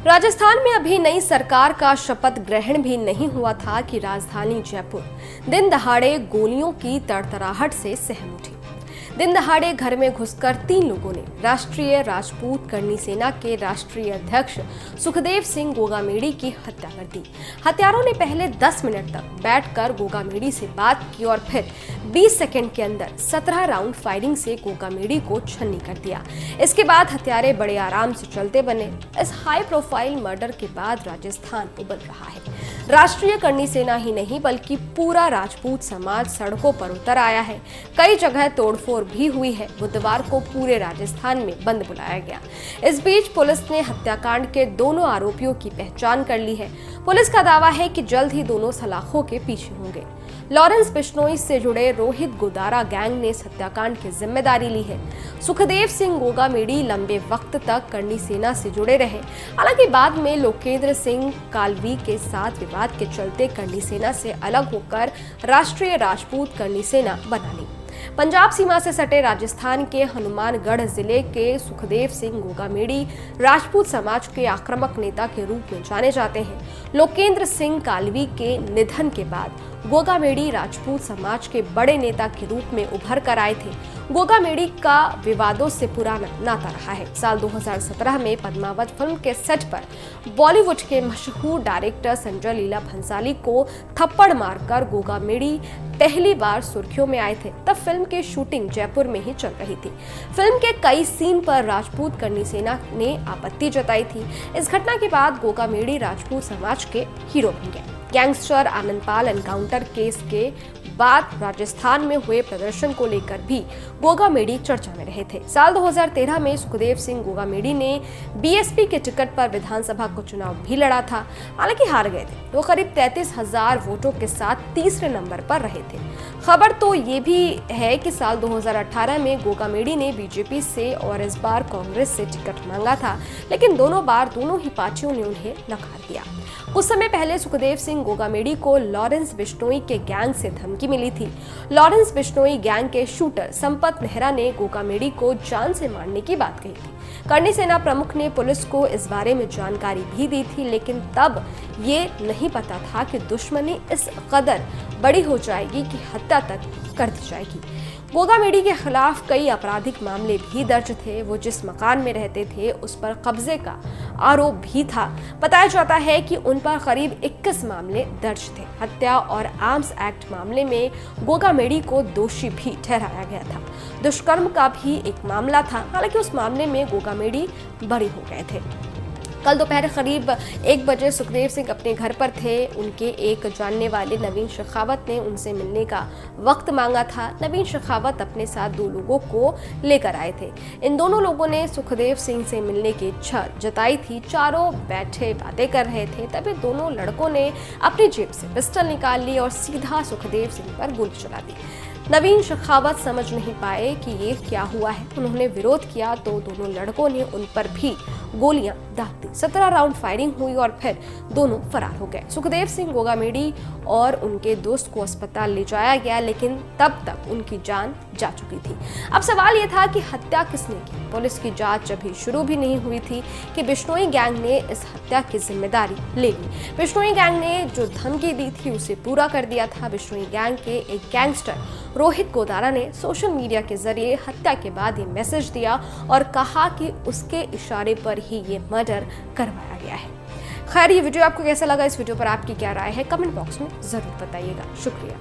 राजस्थान में अभी नई सरकार का शपथ ग्रहण भी नहीं हुआ था कि राजधानी जयपुर दिन दहाड़े गोलियों की तड़तड़ाहट से सहम उठी। दिन दहाड़े घर में घुसकर 3 लोगों ने राष्ट्रीय राजपूत करनी सेना के राष्ट्रीय अध्यक्ष सुखदेव सिंह गोगामेड़ी की हत्या कर दी। हत्यारों ने पहले 10 मिनट तक बैठकर गोगामेड़ी से बात की और फिर 20 सेकंड के अंदर 17 राउंड फायरिंग से गोगामेड़ी को छन्नी कर दिया। इसके बाद हत्यारे बड़े आराम से चलते बने। इस हाई प्रोफाइल मर्डर के बाद राजस्थान उबल रहा है। राष्ट्रीय करनी सेना ही नहीं बल्कि पूरा राजपूत समाज सड़कों पर उतर आया है। कई जगह तोड़फोड़ भी हुई है। बुधवार को पूरे राजस्थान में बंद बुलाया गया। इस बीच पुलिस ने हत्याकांड के दोनों आरोपियों की पहचान कर ली है। पुलिस का दावा है कि जल्द ही दोनों सलाखों के पीछे होंगे। लॉरेंस बिश्नोई से जुड़े रोहित गोदारा गैंग ने इस हत्याकांड की जिम्मेदारी ली है। सुखदेव सिंह गोगामेड़ी लंबे वक्त तक करनी सेना से जुड़े रहे। हालांकि बाद में लोकेंद्र सिंह कालवी के साथ विवाद के चलते करनी सेना से अलग होकर राष्ट्रीय राजपूत करनी सेना बना ली। पंजाब सीमा से सटे राजस्थान के हनुमानगढ़ जिले के सुखदेव सिंह गोगामेड़ी राजपूत समाज के आक्रामक नेता के रूप में जाने जाते हैं। लोकेंद्र सिंह कालवी के निधन के बाद गोगामेड़ी राजपूत समाज के बड़े नेता के रूप में उभर कर आए थे। गोगामेड़ी का विवादों से पुराना नाता रहा है। साल 2017 में पद्मावत फिल्म के सेट पर बॉलीवुड के मशहूर डायरेक्टर संजय लीला भंसाली को थप्पड़ मारकर गोगामेड़ी पहली बार सुर्खियों में आए थे। तब फिल्म की शूटिंग जयपुर में ही चल रही थी। फिल्म के कई सीन पर राजपूत करनी सेना ने आपत्ति जताई थी। इस घटना के बाद गोगामेड़ी राजपूत समाज के हीरो बन गए। गैंगस्टर आनंदपाल एनकाउंटर केस के बाद राजस्थान में हुए प्रदर्शन को लेकर भी गोगामेड़ी चर्चा में रहे थे। साल 2013 में सुखदेव सिंह गोगामेड़ी ने बीएसपी के टिकट पर विधानसभा को चुनाव भी लड़ा था। हालांकि हार गए थे। वो करीब 33,000 वोटों के साथ तीसरे नंबर पर रहे थे। खबर तो ये भी है कि साल 2018 में गोगामेड़ी ने बीजेपी से और इस बार कांग्रेस से टिकट मांगा था, लेकिन दोनों बार दोनों ही पार्टियों ने उन्हें नकार दिया। कुछ समय पहले सुखदेव सिंह गोगामेड़ी को लॉरेंस बिश्नोई के गैंग से धमकी मिली थी। लॉरेंस बिश्नोई गैंग के शूटर संपत नेहरा ने गोगामेड़ी को जान से मारने की बात कही थी। करनी सेना प्रमुख ने पुलिस को इस बारे में जानकारी भी दी थी, लेकिन तब ये नहीं पता था कि दुश्मनी इस कदर बड़ी हो जाएगी कि हत्या तक कर दी जाएगी। गोगामेड़ी के खिलाफ कई आपराधिक मामले भी दर्ज थे। वो जिस मकान में रहते थे उस पर कब्जे का आरोप भी था। बताया जाता है कि उन पर करीब 21 मामले दर्ज थे। हत्या और आर्म्स एक्ट मामले में गोगामेड़ी को दोषी भी ठहराया गया था। दुष्कर्म का भी एक मामला था। हालांकि उस मामले में गोगामेड़ी बरी हो गए थे। कल दोपहर करीब 1 बजे सुखदेव सिंह अपने घर पर थे। उनके एक जानने वाले नवीन शेखावत ने उनसे मिलने का वक्त मांगा था। नवीन शेखावत अपने साथ 2 लोगों को लेकर आए थे। इन दोनों लोगों ने सुखदेव सिंह से मिलने की इच्छा जताई थी। चारों बैठे बातें कर रहे थे। तभी दोनों लड़कों ने अपनी जेब से पिस्टल निकाल ली और सीधा सुखदेव सिंह पर गोली चला दी। नवीन शेखावत समझ नहीं पाए कि ये क्या हुआ है। उन्होंने विरोध किया तो दोनों लड़कों ने उन पर भी गोलियां दाग दी। 17 राउंड फायरिंग हुई और फिर दोनों फरार हो गए। सुखदेव सिंह गोगामेड़ी और उनके दोस्त को अस्पताल ले जाया गया, लेकिन तब तक उनकी जान जा चुकी थी। अब सवाल ये था कि हत्या किसने की। पुलिस की जांच अभी शुरू भी नहीं हुई थी कि बिश्नोई गैंग ने इस हत्या की जिम्मेदारी ले ली। बिश्नोई गैंग ने जो धमकी दी थी उसे पूरा कर दिया था। बिश्नोई गैंग के एक गैंगस्टर रोहित गोदारा ने सोशल मीडिया के जरिए हत्या के बाद ये मैसेज दिया और कहा कि उसके इशारे पर ही ये मर्डर करवाया गया है। खैर, ये वीडियो आपको कैसा लगा? इस वीडियो पर आपकी क्या राय है? कमेंट बॉक्स में जरूर बताइएगा। शुक्रिया।